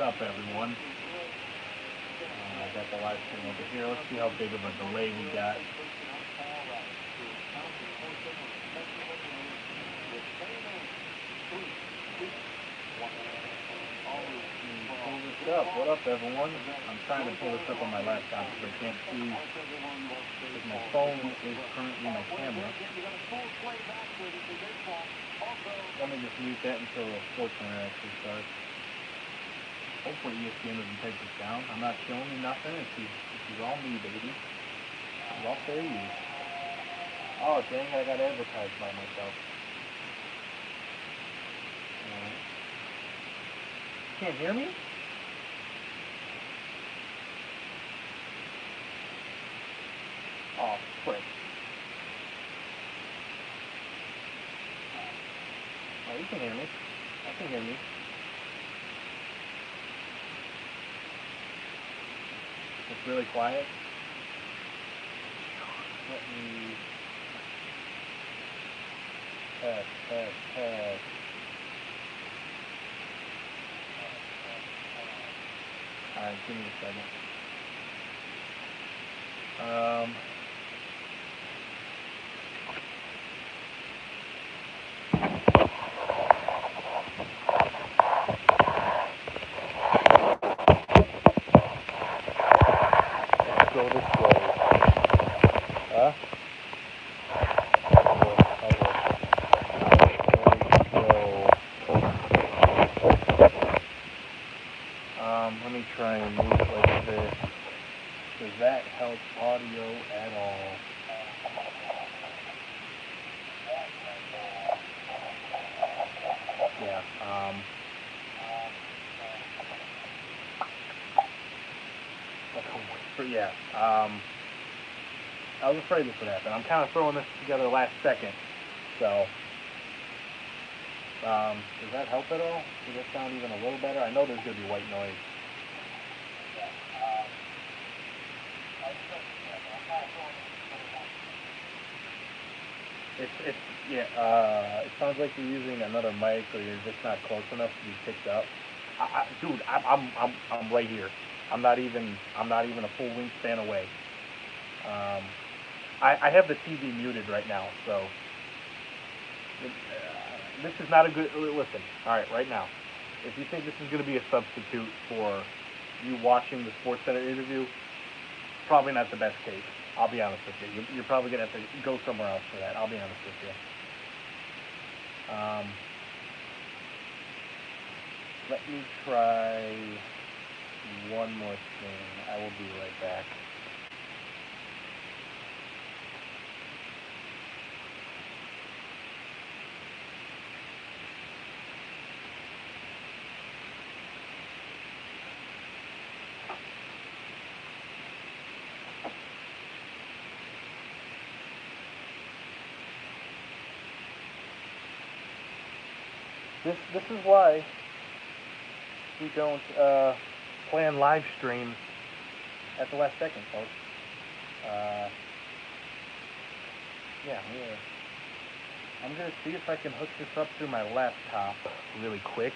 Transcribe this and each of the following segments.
What up, everyone? I got the live stream over here. Let's see how big of a delay we got. Pull this up. What up, everyone? I'm trying to pull this up on my laptop because I can't see if my phone is currently my camera. Let me just mute that until SportsCenter actually starts. Hopefully ESPN doesn't take this down. I'm not showing you nothing. This is all me, baby. I'm all for you. Oh, dang, I got advertised by myself. You can't hear me? Oh, frick. Oh, you can hear me. I can hear me. It's really quiet. Let me test. Alright, give me a second. Let's go this way. Huh? Let me try and move it like this. Does that help audio at all? Yeah. I was afraid this would happen. I'm kind of throwing this together last second. So, does that help at all? Does that sound even a little better? I know there's going to be white noise. It sounds like you're using another mic, or you're just not close enough to be picked up. Dude, I'm right here. I'm not even a full wingspan away. I have the TV muted right now, so this is not a good. Listen, all right, right now, if you think this is going to be a substitute for you watching the SportsCenter interview, probably not the best case. I'll be honest with you. You're probably going to have to go somewhere else for that. I'll be honest with you. Let me try one more thing. I will be right back. This is why we don't plan live streams at the last second, folks. I'm going to see if I can hook this up through my laptop really quick.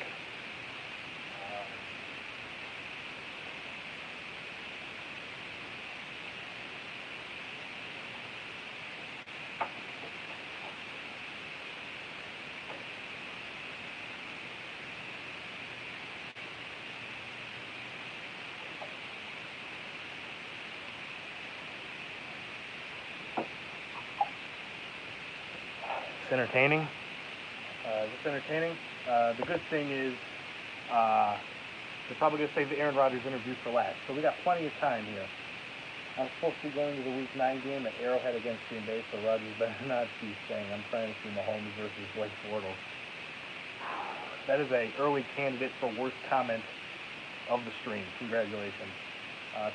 It's entertaining. Is this entertaining? The good thing is they're probably going to save the Aaron Rodgers interview for last. So we got plenty of time here. I'm supposed to be going to the Week 9 game at Arrowhead against Green Bay, so Rodgers better not be saying I'm trying to see Mahomes versus Blake Bortles. That is an early candidate for worst comment of the stream. Congratulations.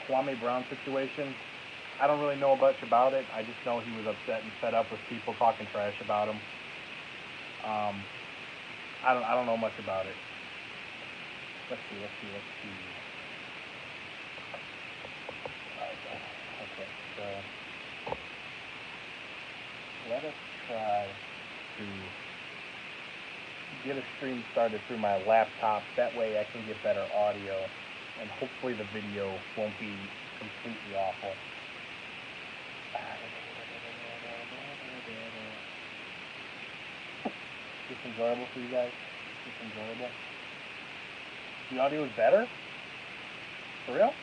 Kwame Brown situation. I don't really know much about it. I just know he was upset and fed up with people talking trash about him. I don't know much about it. Let's see. Okay, so let us try to get a stream started through my laptop. That way I can get better audio, and hopefully the video won't be completely awful. Is this enjoyable for you guys? Is this enjoyable? The audio is better? For real?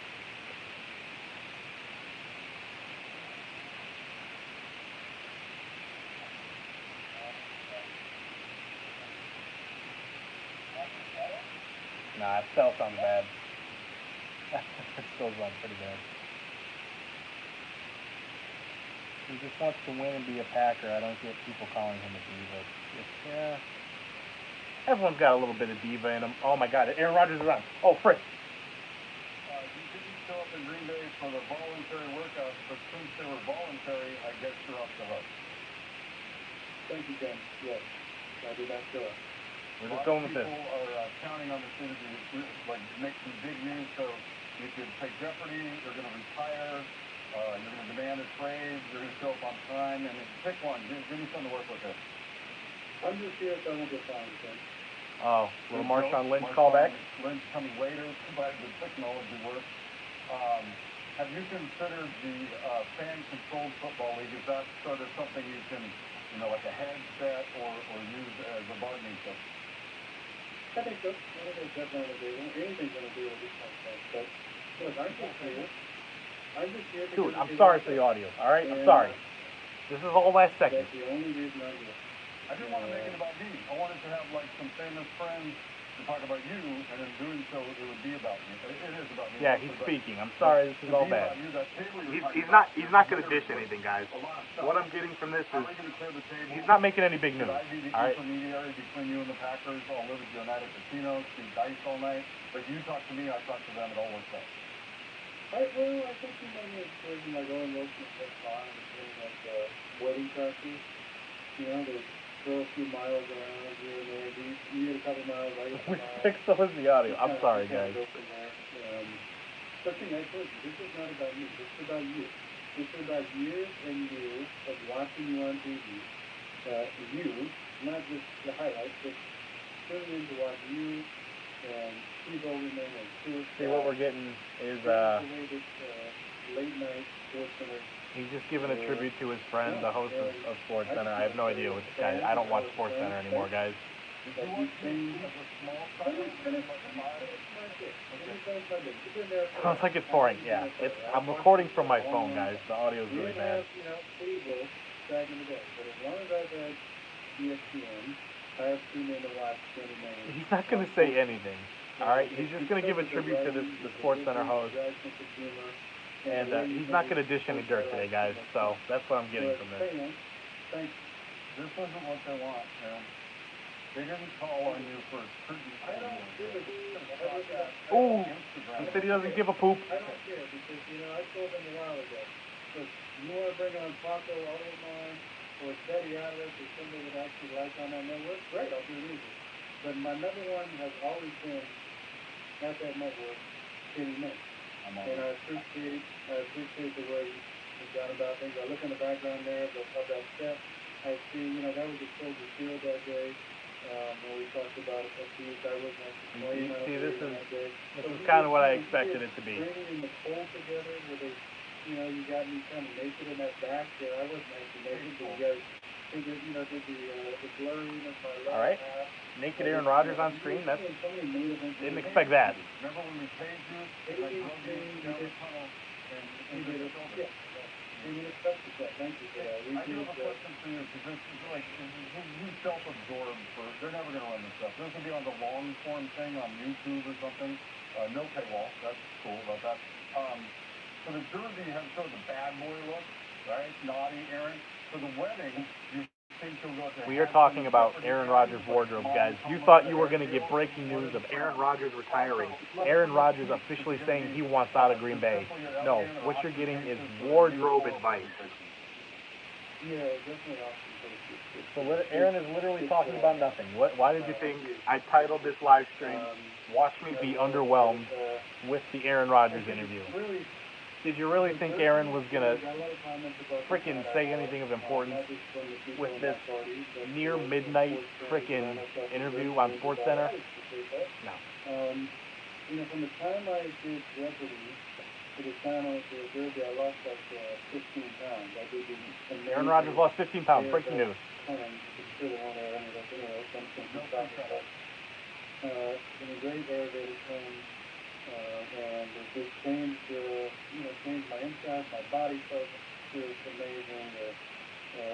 Nah, it still sounds bad. It still sounds pretty bad. He just wants to win and be a Packer. I don't get people calling him a diva. Yeah. Everyone's got a little bit of diva in them. Oh my God, Aaron Rodgers is on. Oh, Fritz. You didn't show up in Green Bay for the voluntary workouts, but since they were voluntary, I guess you're off the hook. Thank you, Ken. Yes, I did not show up. We're just going with this. People are counting on this interview to like make some big news, so you could take Jeopardy. You're going to retire. You're going to demand a trade. You're going to show up on time, and pick one. Give me something to work with here. I'm just here so I won't get fined, Ken. Oh, little Marshawn Lynch callback. Lynch coming later, but the technology works. Have you considered the fan-controlled football league? Is that sort of something you can, like a headset or use as a bargaining chip? I think so. I think it's definitely going to do. Anything's going to do with this kind of stuff. But look, I'm just here. Dude, I'm sorry for the audio. All right, I'm sorry. This is all last second. That's the only reason I'm here. I didn't want to make it about me. I wanted to have like some famous friends to talk about you, and in doing so, it would be about me. It is about me. Yeah, he's speaking. I'm sorry, this is all bad. He's not going to dish anything, guys. What I'm getting from this is he's not making any big news. All right. Intermediary between you and the Packers. I'll live with you a night at casinos, see dice all night. But you talk to me, I talk to them. It all works out. I think you might be experiencing my own emotions at times, like wedding practice. There's throw a few miles around here and there. You get a couple miles, I get a mile. Fix the audio. I'm sorry, guys. But this is not about me. This is about you. This is about years and years of watching you on TV. You, not just the highlights, but tuning in to watch you and Steve Overman and Stuart. See, what we're getting is late night SportsCenter. He's just giving a tribute to his friend, the host of SportsCenter. I have no idea what this guy. I don't watch SportsCenter anymore, guys. Sounds like it's pouring. Yeah, I'm recording from my phone, guys. The audio is really bad. Back in the day, but as long as I've had ESPN, I have tuned in to watch 20 minutes. He's not going to say anything. All right, he's just going to give a tribute to the SportsCenter host. And he's not going to dish any dirt today, guys. So that's what I'm getting from this. Thanks. This wasn't what they want, man. They didn't call on you for certain. Ooh, he said he doesn't give a poop. I don't care because I told them a while ago. Look, you want to bring on Paco Alderman or Teddy Atlas or somebody that actually likes on that network? Great, I'll do it easy. But my number one has always been at that network, Kenny Mink. And I appreciate the way he's gone about things. I look in the background there of that step. I see, that was a Soldier Field that day when we talked about it. I wasn't actually playing. See, this is kind of what I expected it to be. Bringing the cold together where they, you got me kind of naked in that back there. I wasn't actually naked, but you guys did the blurring of my left half. All right. Naked Aaron Rodgers on screen. Didn't expect that. Remember when we paid you? Thank you for that. I do have a question for you because this is like you self-absorbed they're never going to run this stuff. This will be on the long form thing on YouTube or something. No paywall. That's cool about that. So the jersey shows a bad boy look, right? Naughty Aaron. For the wedding, we are talking about Aaron Rodgers' wardrobe, guys. You thought you were going to get breaking news of Aaron Rodgers retiring. Aaron Rodgers officially saying he wants out of Green Bay. No, what you're getting is wardrobe advice. So Aaron is literally talking about nothing. Why did you think I titled this live stream, Watch Me Be Underwhelmed with the Aaron Rodgers interview? Did you really think Aaron was gonna got a lot of comments about the frickin' fact say that, anything of importance not just from the people with in this my party, but near the midnight sports fans frickin' around us, interview really on into SportsCenter? that. I appreciate that. No. You know, from the time I did Jeopardy to the time I was at Derby, I lost like 15 pounds. I did the Aaron Rodgers lost 15 pounds. Breaking news. It's still on there. I mean, like, you know, something to talk about. In a great elevated tone, and it just changed, changed my inside. My body felt amazing.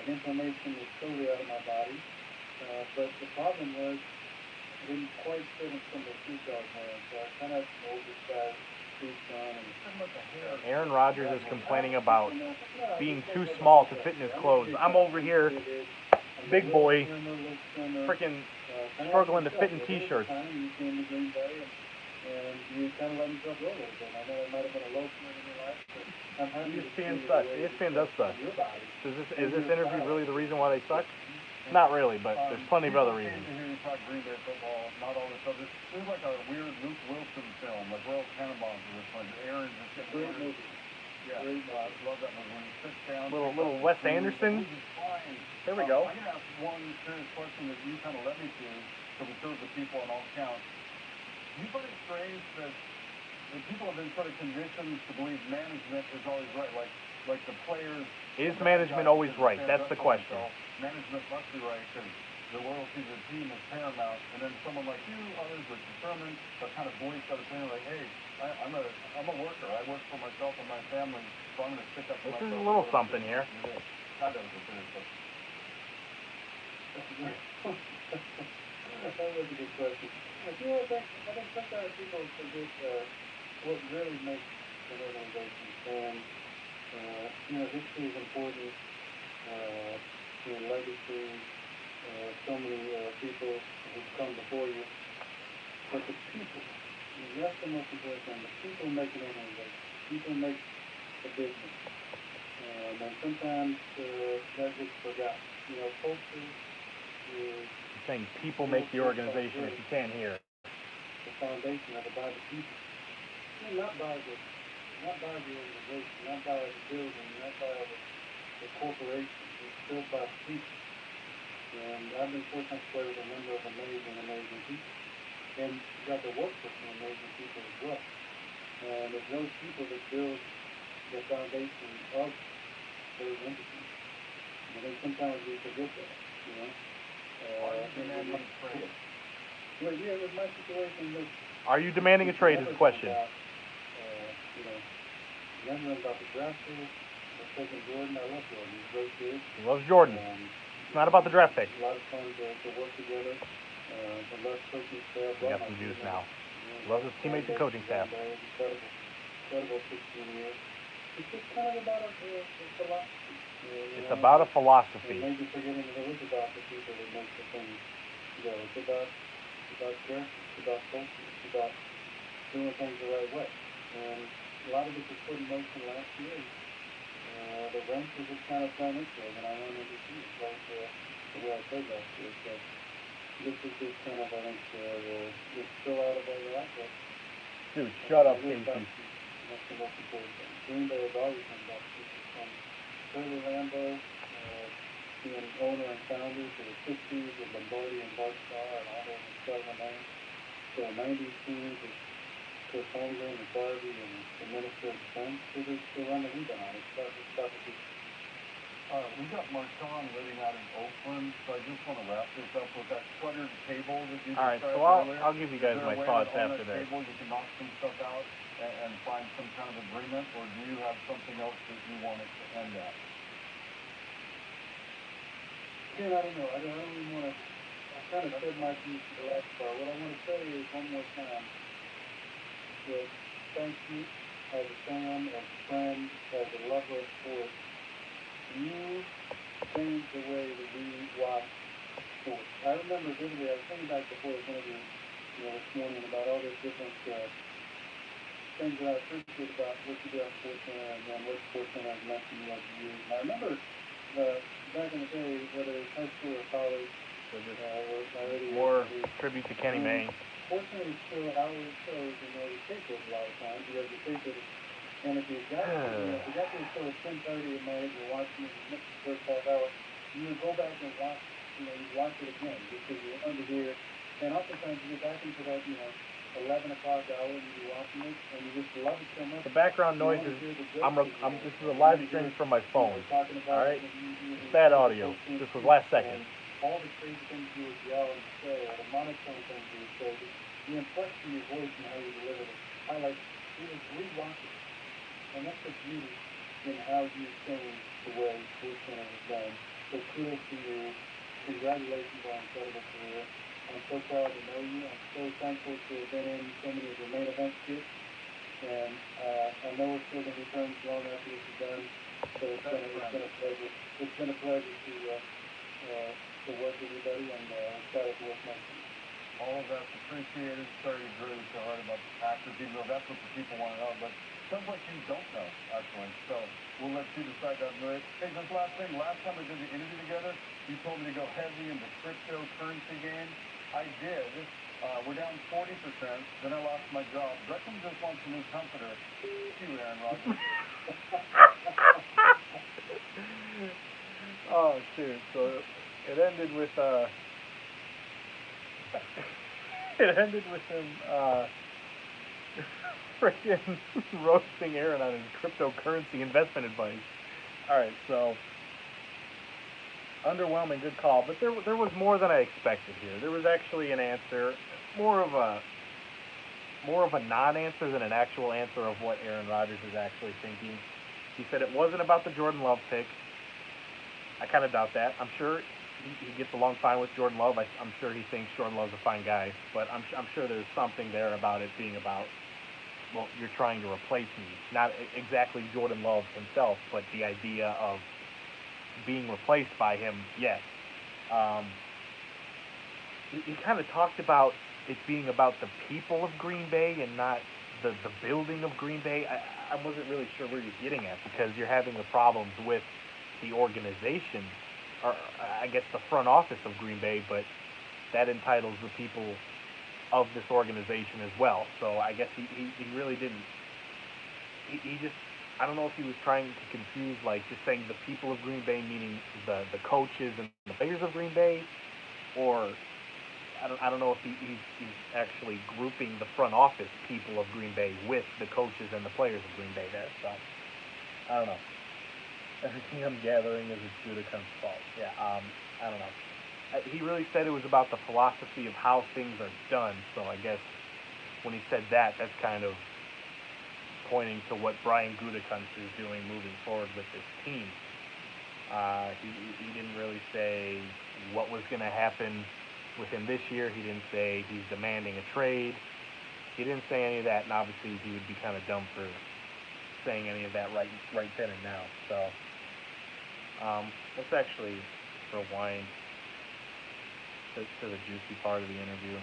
Inflammation was totally out of my body. But the problem was, I didn't quite fit in some of the suits I was wearing, so I kind of oversized suits on. And Aaron Rodgers is complaining about being too small to fit in his clothes. I'm over here, big boy, freaking struggling to fit in t-shirts. You came to Green Bay and you kind of let yourself go a little bit. I know it might have been a low point in your life, but I'm happy to see ESPN the sucks. way ESPN does suck. your body. Is this interview really the reason why they suck? Not really, but there's plenty of other reasons. To hear you talk Green Bay football, not all this other. This is like a weird Luke Wilson film, like Royal Tenenbaums or this one. Aaron just gets Great movie. Yeah, I love that movie when he sits down. Little Wes Anderson. There we go. I'm gonna ask one serious question that you kind of led me to we serve the people on all counts. Do you find it strange that people have been sort of conditioned to believe management is always right, like the players. Is management always right? That's the question. Management must be right because the loyalty to the team is paramount, and then someone like you, others are determined, but kind of voice that opinion like, hey, I'm a worker. I work for myself and my family, so I'm going to stick up for myself. This is a little something here. It is. Kind of a serious question. That was a good question. I think sometimes people forget what really makes an organization stand. History is important. Legacy. So many people who've come before you. But the people, that's the most important thing. The people make an organization. People make a business. And sometimes that gets forgotten. Culture is Saying people make the organization, if you can't hear. the foundation of it by the people. Not by the organization, not by the building, not by the corporation. It's built by the people. And I've been fortunate to play with a number of amazing people. And got to work with some amazing people as well. And it's those people that build the foundation of those entities. I think sometimes we forget that, Demanding trade. Well, yeah, with my situation, Are you demanding a trade is the question. Remember about the draft pick, I was taking Jordan. I love Jordan. He's a great kid. He loves Jordan. It's not about the draft pick. A lot of fun to work together. The left coaching staff. We got some juice now. Loves his teammates and coaching staff. Incredible 16 years. It's just kind of about a philosophy. It's about a philosophy. Maybe forgetting that it is about the people that make the things go. It's about character. It's about culture. It's about doing things the right way. And a lot of it was put in motion last year. The ranks were just kind of thrown into it, and I wanted to see it like the way I played last year. So this is just kind of, I think, we're still out of where we're at, but Dude, shut up, Casey. Casey. That's the most important thing. Green Bay has always been about people. From Curly Lambeau, being owner and founder to the 60s with Lombardi and Bart Starr and all those incredible names, to the 90s teams with Chris Holmgren and Barbie and the Minister of Defense. They're running the heat on it. It's about the people. We got Marshawn living out in Oakland, so I just want to wrap this up with that cluttered table that you All right, described so earlier. I'll give you guys my thoughts after this. Table, you can knock some stuff out and find some kind of agreement, or do you have something else that you want it to end at? Again, I don't know. I don't even want to. I kind of said my piece to the last part. What I want to say is one more time that thank you as a fan, as a friend, as a lover of sports. You changed the way that we watch sports. I remember vividly, I was thinking back before this interview, this morning about all these different things that I appreciate about what you do at SportsCenter and then what SportsCenter has meant to me over the years. And I remember back in the day, whether it's high school or college, More tribute to Kenny Mayne. Fortunately, still our shows, we tape those a lot of times. You guys tape it And if you got if you got to the show at 10:30 at night, you're watching it, you missed the first half hour, you would go back and watch, you watch it again because you're under here. And oftentimes you get back into that, 11 o'clock hour and you're watching it and you just love it so much. The background noise is, this is a live stream from my phone, alright? It's bad audio. This was last second. All the crazy things you would yell and say, or the monotone things you would say, the inflection in your voice and how you delivered it. I like, you would rewatch it. And that's the beauty in how you change the way SportsCenter was done. So kudos to you. Congratulations on an incredible career. I'm so proud to know you. I'm so thankful to have been in so many of your main event skits. And I know it's still going to be filmed long after this is done. So it's been a pleasure. It's been a pleasure to work with you, buddy, and I'm excited to work next to you. All of that's appreciated. Sorry you drew so hard about the Packers, even though that's what the people want to know. But sounds like you don't know, actually. So we'll let you decide that. Hey, this last thing. Last time we did the interview together, you told me to go heavy into cryptocurrency game. I did. We're down 40%. Then I lost my job. Beckham just wants a new comforter. You, Aaron Rodgers. Oh, shoot. So it ended with him freaking roasting Aaron on his cryptocurrency investment advice. Alright, so underwhelming, good call, but there was more than I expected here. There was actually an answer, more of a non-answer than an actual answer of what Aaron Rodgers is actually thinking. He said it wasn't about the Jordan Love pick. I kind of doubt that. I'm sure he gets along fine with Jordan Love. I'm sure he thinks Jordan Love's a fine guy, but I'm sure there's something there about it being about, well, you're trying to replace me. Not exactly Jordan Love himself, but the idea of being replaced by him, yes. He kind of talked about it being about the people of Green Bay and not the building of Green Bay. I wasn't really sure where you're getting at, because you're having the problems with the organization, or I guess the front office of Green Bay, but that entitles the people of this organization as well. So I guess he really didn't. He just, I don't know if he was trying to confuse, like, just saying the people of Green Bay, meaning the coaches and the players of Green Bay, or I don't know if he's actually grouping the front office people of Green Bay with the coaches and the players of Green Bay there. So I don't know. Everything I'm gathering is it's Gutekunst's fault. Yeah, I don't know. He really said it was about the philosophy of how things are done. So I guess when he said that, that's kind of pointing to what Brian Gutekunst is doing moving forward with this team. He didn't really say what was going to happen with him this year. He didn't say he's demanding a trade. He didn't say any of that, and obviously he would be kind of dumb for saying any of that right then and now. So let's actually rewind to the juicy part of the interview.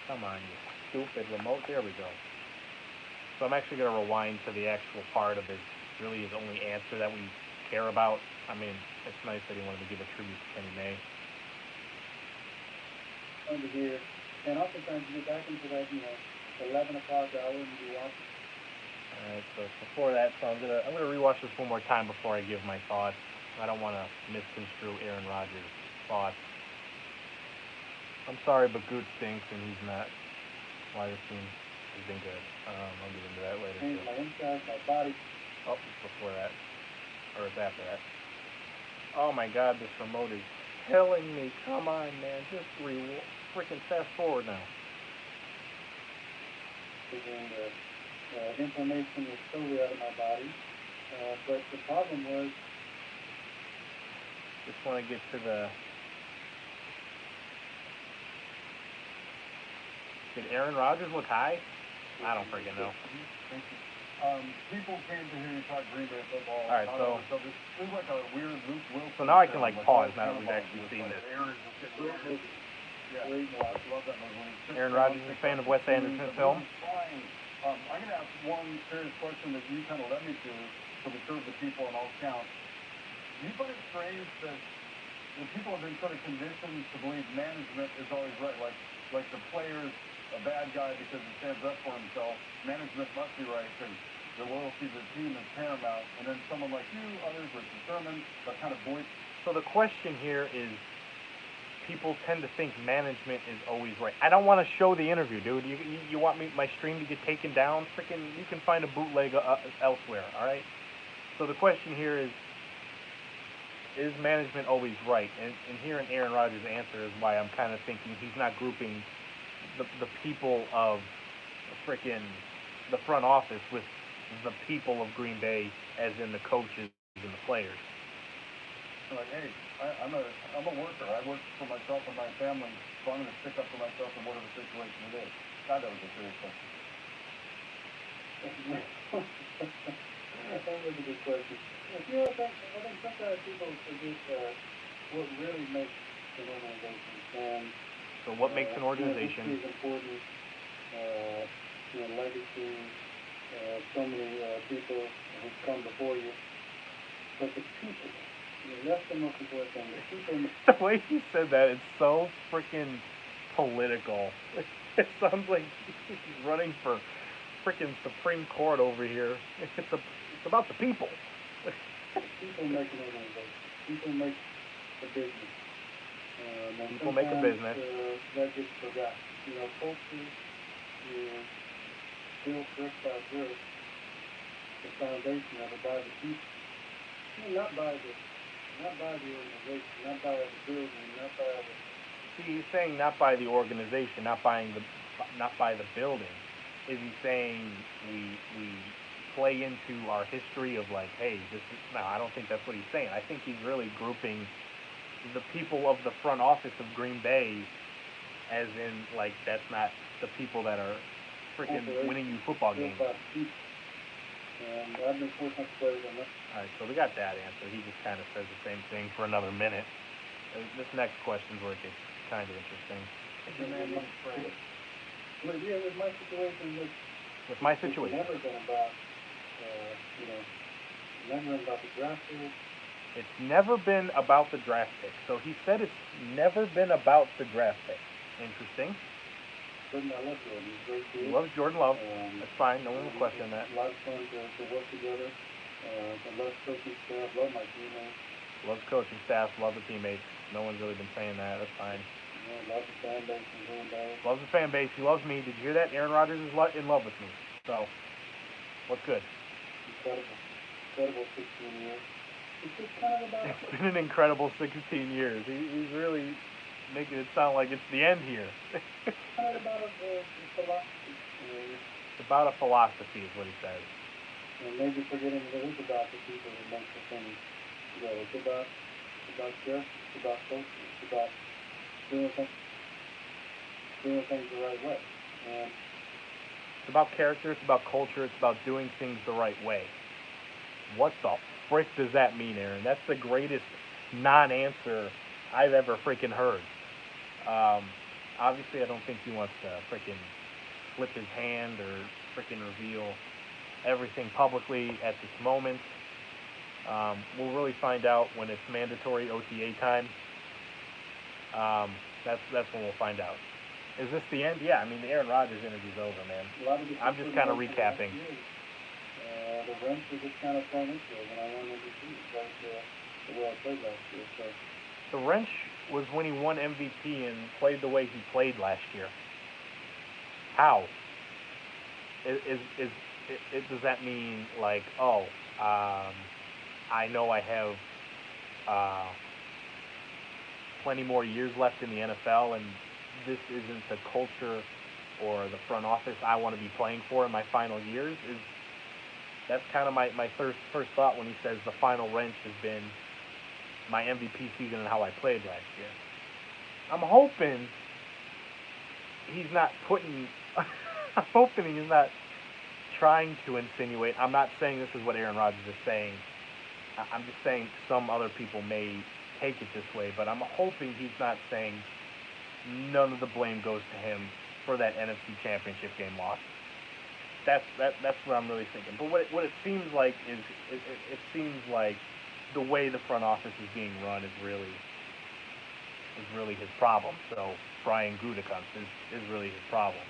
Come on, you stupid remote. There we go. So I'm actually going to rewind to the actual part of his only answer that we care about. I mean, it's nice that he wanted to give a tribute to Kenny May. Under here, and oftentimes you get back into that, 11 o'clock hour and you watch. All right, so before that, I'm gonna rewatch this one more time before I give my thoughts. I don't want to misconstrue Aaron Rodgers' thoughts. I'm sorry, but Goot stinks, and he's not. Why this team has been good. I'll get into that later. Change my insides, my body. Oh, it's before that, or it's after that. Oh my God, this remote is killing me. Come on, man, just freaking fast forward now. And the inflammation was totally out of my body. But the problem was, just want to get to the. Did Aaron Rodgers look high? I don't freaking know. Thank you. People came to hear you talk Green Bay football. All right, so this is like a weird Luke Wilson. So now I can pause now that we've actually seen this. Aaron Rodgers is a fan of Wes Anderson's film. I'm going to ask one serious question that you kind of led me to the serve the people on all counts. Do you find it strange that people have been sort of conditioned to believe management is always right? Like the players a bad guy because he stands up for himself. Management must be right because the loyalty to the team is paramount. And then someone like you, others with discernment, but kind of voice. So the question here is, people tend to think management is always right. I don't want to show the interview, dude. You want my stream to get taken down? Freaking, you can find a bootleg elsewhere, all right? So the question here is management always right? And hearing Aaron Rodgers' answer is why I'm kind of thinking he's not grouping the people of freaking the front office with the people of Green Bay, as in the coaches and the players. Like, hey, I'm a worker. I work for myself and my family, so I'm going to stick up for myself in whatever situation it is. God, that was a serious question. That was a good question. You know, I think sometimes people forget what really makes an organization stand. So what makes an organization? History is important. Legacy. So many people who've come before you, but the people. That's the most important thing. The people. The way he said that, it's so freaking political. It sounds like he's running for freaking Supreme Court over here. It's about the people. People make an organization. People make a business. People make a business. That gets forgotten. Culture is built brick by brick. The foundation of it by the people. Not by the organization, not by the building, not by the. See, he's saying not by the organization, not by the building. Is he saying we play into our history of like, hey, this is no? I don't think that's what he's saying. I think he's really grouping the people of the front office of Green Bay, as in like that's not the people that are freaking winning you football games. And I've been fortunate to play with them. All right, so we got that answer. He just kind of says the same thing for another minute. This next question is where it gets kind of interesting. With my situation, with my situation, it's never been about, never been about the draft pick. It's never been about the draft pick. So he said it's never been about the draft pick. Interesting. Jordan, I love Jordan. He's a great kid. He loves Jordan Love. That's fine. No one will question that. A lot of fun to work together. I love coaching staff. Love my teammates. Loves coaching staff. Love the teammates. No one's really been saying that. That's fine. Loves the fan base in Green Bay. Loves the fan base. He loves me. Did you hear that? Aaron Rodgers is in love with me. So, what's good? Incredible 16 years. It's just kind of about. It's been an incredible 16 years. He's really making it sound like it's the end here. It's kind of about a philosophy. It's about a philosophy, is what he says. And maybe forgetting that it's about the people who make the things go. It's about justice. It's about culture. It's about doing things the right way. And it's about character. It's about culture. It's about doing things the right way. What the frick does that mean, Aaron? That's the greatest non-answer I've ever freaking heard. Obviously, I don't think he wants to freaking slip his hand or freaking reveal everything publicly at this moment. We'll really find out when it's mandatory OTA time. That's when we'll find out. Is this the end? Yeah, I mean, the Aaron Rodgers interview's over, man. I'm just kind of recapping. The wrench was just kind of thrown into it when I won MVP. That's the way I played last year. So. The wrench was when he won MVP and played the way he played last year. How? Does that mean like, I know I have plenty more years left in the NFL, and this isn't the culture or the front office I want to be playing for in my final years? That's kind of my first thought when he says the final wrench has been my MVP season and how I played last year. I'm hoping he's not I'm hoping he's not trying to insinuate. I'm not saying this is what Aaron Rodgers is saying. I'm just saying some other people may take it this way, but I'm hoping he's not saying none of the blame goes to him for that NFC Championship game loss. That's what I'm really thinking. But what it seems like is it seems like the way the front office is being run is really his problem. So trying Gutekunst is really his problem.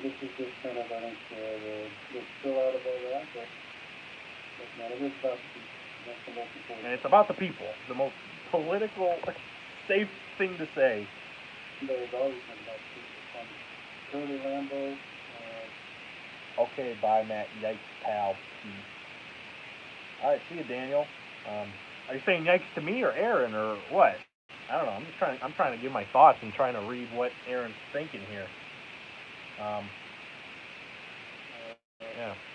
This is just kind of, I think, the spill out of all that, but not it is about the people. That's the most important. And it's about the people. The most political, safe thing to say. There's always been about the people. From Curly Lambeau. Okay, bye, Matt. Yikes, pal. Peace. All right, see you, Daniel. Are you saying yikes to me or Aaron or what? I don't know. I'm trying to give my thoughts and trying to read what Aaron's thinking here. Yeah.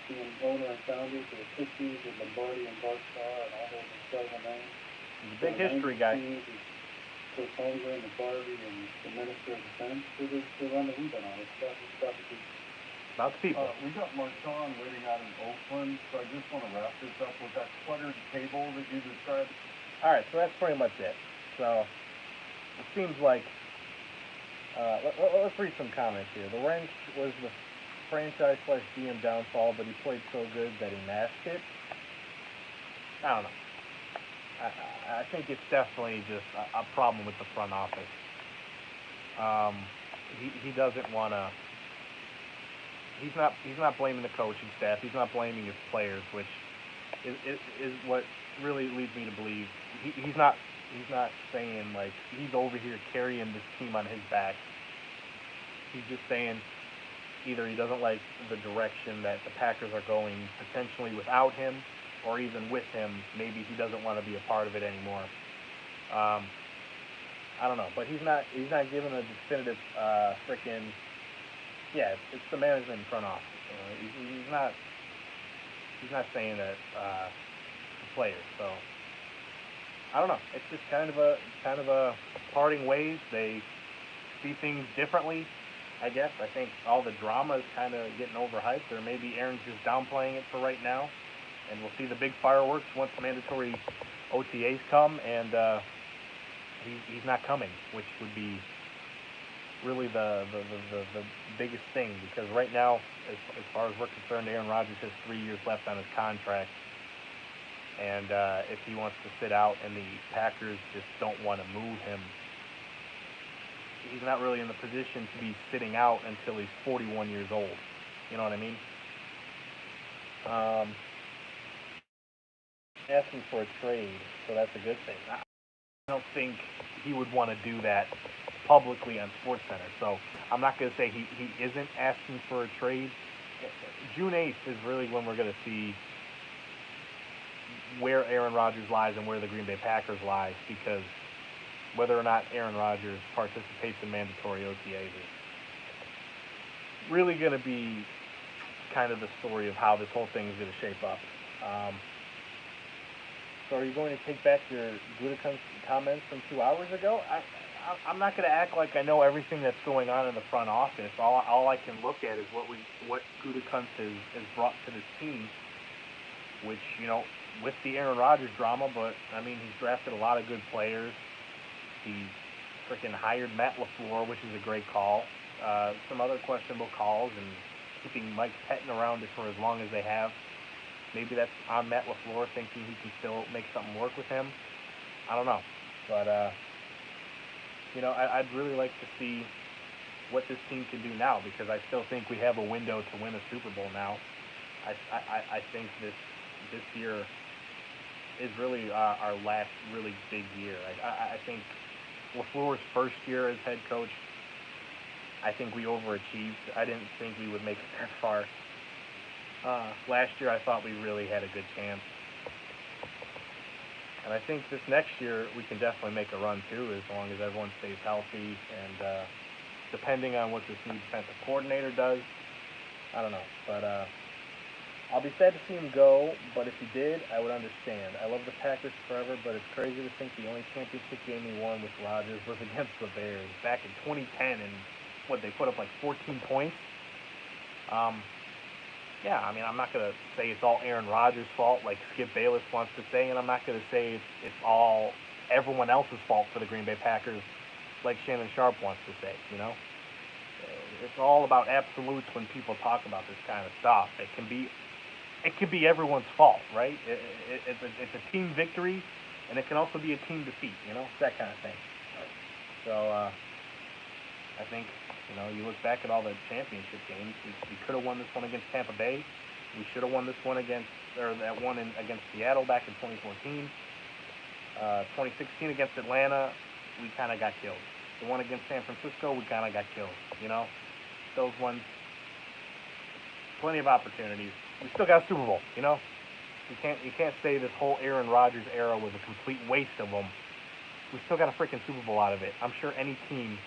Being owner and founder for the 60s with Lombardi and Barkstar and all those incredible names. He's a big history guy. Chris Holmgren, the Barbie, and the Minister of Defense to run the Rubin on it. It's about the people. About the people. We got Marshawn waiting out in Oakland, so I just want to wrap this up with that cluttered table that you described. All right, so that's pretty much it. So it seems like let's read some comments here. The wrench was the franchise/GM downfall, but he played so good that he masked it. I don't know. I think it's definitely just a problem with the front office. He doesn't want to. He's not blaming the coaching staff. He's not blaming his players, which is what really leads me to believe he's not saying like he's over here carrying this team on his back. He's just saying either he doesn't like the direction that the Packers are going potentially without him, or even with him, maybe he doesn't want to be a part of it anymore. I don't know, but he's not giving a definitive freaking. Yeah, it's the management in front office. He's not saying that the players. So I don't know. It's just kind of a parting ways. They see things differently. I guess. I think all the drama is kind of getting overhyped, or maybe Aaron's just downplaying it for right now. And we'll see the big fireworks once mandatory OTAs come, and he's not coming, which would be really the biggest thing, because right now, as far as we're concerned, Aaron Rodgers has 3 years left on his contract, and if he wants to sit out and the Packers just don't want to move him, he's not really in the position to be sitting out until he's 41 years old. You know what I mean? Asking for a trade, so that's a good thing. I don't think he would want to do that publicly on SportsCenter, so I'm not going to say he isn't asking for a trade. June 8th is really when we're going to see where Aaron Rodgers lies and where the Green Bay Packers lies, because whether or not Aaron Rodgers participates in mandatory OTAs is really going to be kind of the story of how this whole thing is going to shape up. So are you going to take back your Gutekunst comments from 2 hours ago? I'm not going to act like I know everything that's going on in the front office. All I can look at is what Gutekunst has brought to this team, which, you know, with the Aaron Rodgers drama, but, I mean, he's drafted a lot of good players. He freaking hired Matt LaFleur, which is a great call. Some other questionable calls, and keeping Mike Pettin around it for as long as they have. Maybe that's on Matt LaFleur, thinking he can still make something work with him. I don't know. But, you know, I'd really like to see what this team can do now, because I still think we have a window to win a Super Bowl now. I think this year is really our last really big year. I think LaFleur's first year as head coach, I think we overachieved. I didn't think we would make it that far. Last year I thought we really had a good chance. And I think this next year we can definitely make a run too, as long as everyone stays healthy, and depending on what this new defensive coordinator does. I don't know. But I'll be sad to see him go, but if he did, I would understand. I love the Packers forever, but it's crazy to think the only championship game we won with Rodgers was against the Bears back in 2010, and they put up like 14 points. Yeah, I mean, I'm not going to say it's all Aaron Rodgers' fault like Skip Bayless wants to say, and I'm not going to say it's all everyone else's fault for the Green Bay Packers like Shannon Sharp wants to say, you know? It's all about absolutes when people talk about this kind of stuff. It can be everyone's fault, right? It's a team victory, and it can also be a team defeat, you know? That kind of thing. So I think, you look back at all the championship games. We could have won this one against Tampa Bay. We should have won this one against Seattle back in 2014. 2016 against Atlanta, we kind of got killed. The one against San Francisco, we kind of got killed. Those ones, plenty of opportunities. We still got a Super Bowl. You can't say this whole Aaron Rodgers era was a complete waste of them. We still got a freaking Super Bowl out of it. I'm sure any team,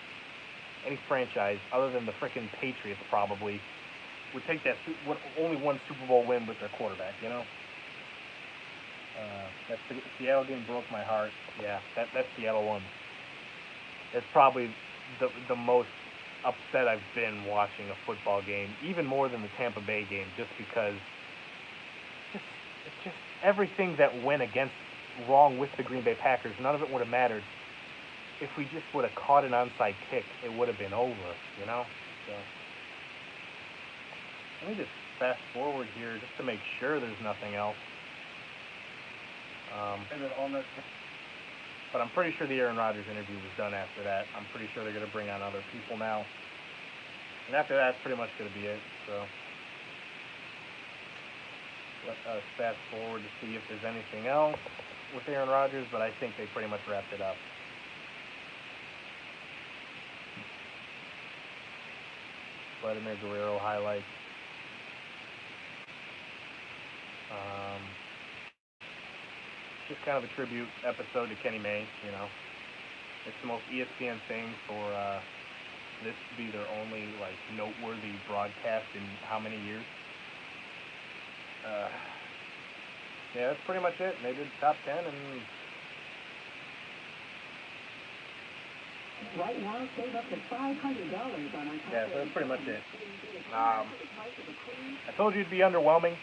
any franchise, other than the freaking Patriots probably, would take that only one Super Bowl win with their quarterback. That Seattle game broke my heart. Yeah, that Seattle one. It's probably the most upset I've been watching a football game, even more than the Tampa Bay game, just because it's just everything that went wrong with the Green Bay Packers, none of it would have mattered. If we just would have caught an onside kick, it would have been over, So let me just fast forward here just to make sure there's nothing else. But I'm pretty sure the Aaron Rodgers interview was done after that. I'm pretty sure they're going to bring on other people now. And after that, it's pretty much going to be it. So let us fast forward to see if there's anything else with Aaron Rodgers, but I think they pretty much wrapped it up. Vladimir Guerrero highlights. Just kind of a tribute episode to Kenny May, It's the most ESPN thing for this to be their only, noteworthy broadcast in how many years? Yeah, that's pretty much it. They did top 10 and... Right now, save up to $500 on our Yeah, so that's pretty much it. I told you it'd be underwhelming.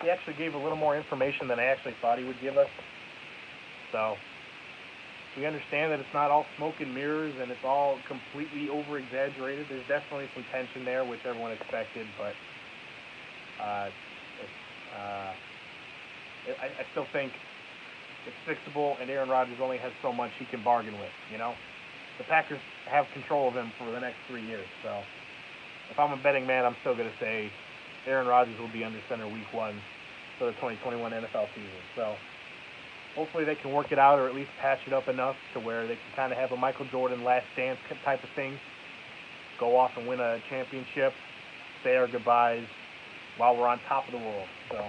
He actually gave a little more information than I actually thought he would give us. So, we understand that it's not all smoke and mirrors and it's all completely over-exaggerated. There's definitely some tension there, which everyone expected, but I still think it's fixable, and Aaron Rodgers only has so much he can bargain with, The Packers have control of him for the next 3 years, so if I'm a betting man, I'm still going to say Aaron Rodgers will be under center week 1 for the 2021 NFL season. So hopefully they can work it out, or at least patch it up enough to where they can kind of have a Michael Jordan last dance type of thing. Go off and win a championship, say our goodbyes while we're on top of the world. So,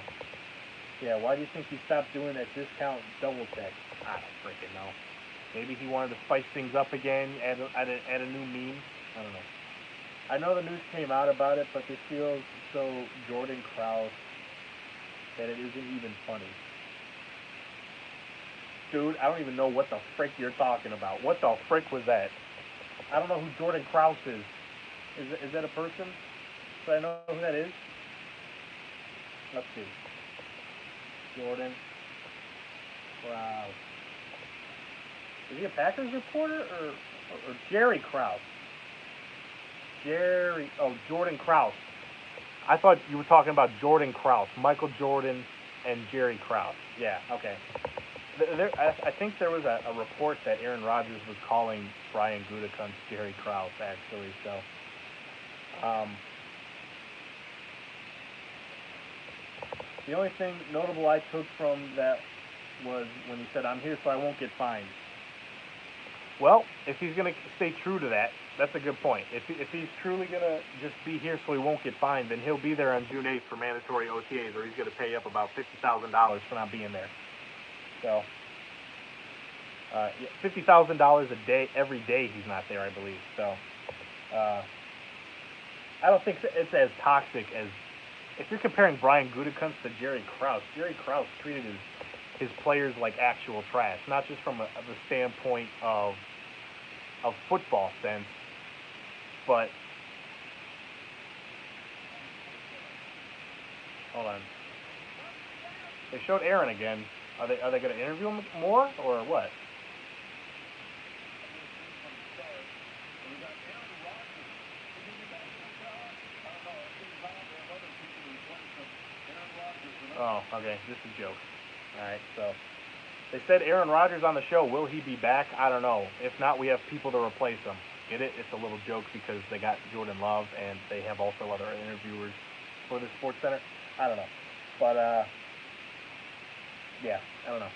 yeah, why do you think he stopped doing that discount double check? I don't freaking know. Maybe he wanted to spice things up again, add a new meme. I don't know. I know the news came out about it, but it feels so Jordan Krause that it isn't even funny. Dude, I don't even know what the frick you're talking about. What the frick was that? I don't know who Jordan Krause is. Is that a person? Do I know who that is? Let's see. Jordan Krause. Is he a Packers reporter or Jerry Krause? Jordan Krause. I thought you were talking about Jordan Krause, Michael Jordan and Jerry Krause. Yeah, okay. I think there was a report that Aaron Rodgers was calling Brian Gutekunst Jerry Krause, actually. So, the only thing notable I took from that was when he said, "I'm here so I won't get fined." Well, if he's going to stay true to that, that's a good point. If he's truly going to just be here so he won't get fined, then he'll be there on June 8th for mandatory OTAs, or he's going to pay up about $50,000 for not being there. So, $50,000 a day, every day he's not there, I believe. So, I don't think it's as toxic as, if you're comparing Brian Gutekunst to Jerry Krause treated his players like actual trash, not just from the standpoint of football sense, but hold on. They showed Aaron again. Are they going to interview him more or what? Oh, okay. This is a joke. All right, so They said Aaron Rodgers on the show. Will he be back? I don't know. If not, we have people to replace him. Get it? It's a little joke because they got Jordan Love and they have also other interviewers for the SportsCenter. I don't know. But, yeah, I don't know.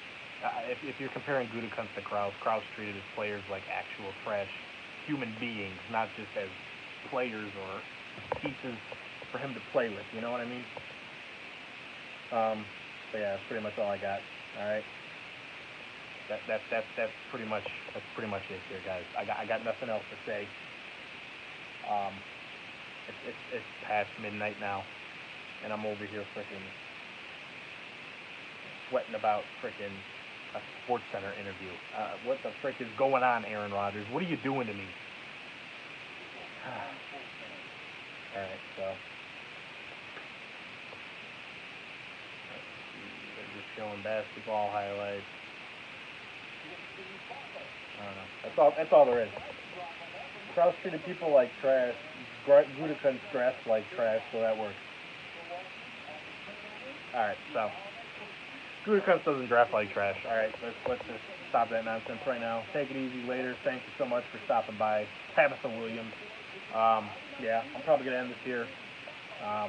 If you're comparing Gutekunst to Krause treated his players like actual trash human beings, not just as players or pieces for him to play with. You know what I mean? But yeah, that's pretty much all I got. All right. That's pretty much it here, guys. I got nothing else to say. It's past midnight now, and I'm over here freaking sweating about freaking a SportsCenter interview. What the frick is going on, Aaron Rodgers? What are you doing to me? All right, so they're just showing basketball highlights. I don't know. That's all there is. Krause treated people like trash. Gutekunst dressed like trash, so that works. Alright, so Gutekunst doesn't draft like trash. Alright, let's just stop that nonsense right now. Take it easy later. Thank you so much for stopping by. Tabitha Williams. Yeah, I'm probably going to end this here. I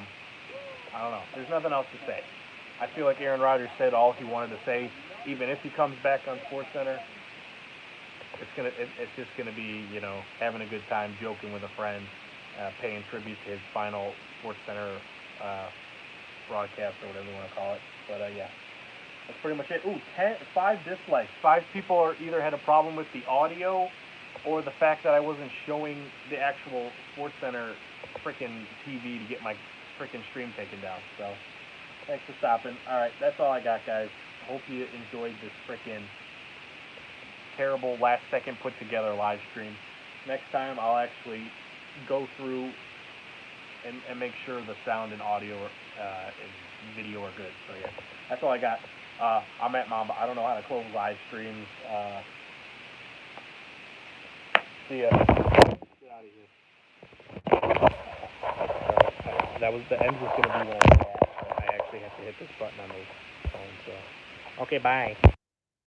don't know. There's nothing else to say. I feel like Aaron Rodgers said all he wanted to say. Even if he comes back on SportsCenter, it's just gonna be, you know, having a good time, joking with a friend, paying tribute to his final SportsCenter broadcast or whatever you want to call it. But yeah, that's pretty much it. Ooh, 5 dislikes. 5 people either had a problem with the audio or the fact that I wasn't showing the actual SportsCenter freaking TV to get my freaking stream taken down. So thanks for stopping. All right, that's all I got, guys. Hope you enjoyed this freaking terrible last-second put-together live stream. Next time, I'll actually go through and make sure the sound and audio and video are good. So yeah, that's all I got. I'm at Mamba. I don't know how to close live streams. See ya. Get out of here. That was the end was gonna be one of the I actually have to hit this button on the phone. So okay, bye.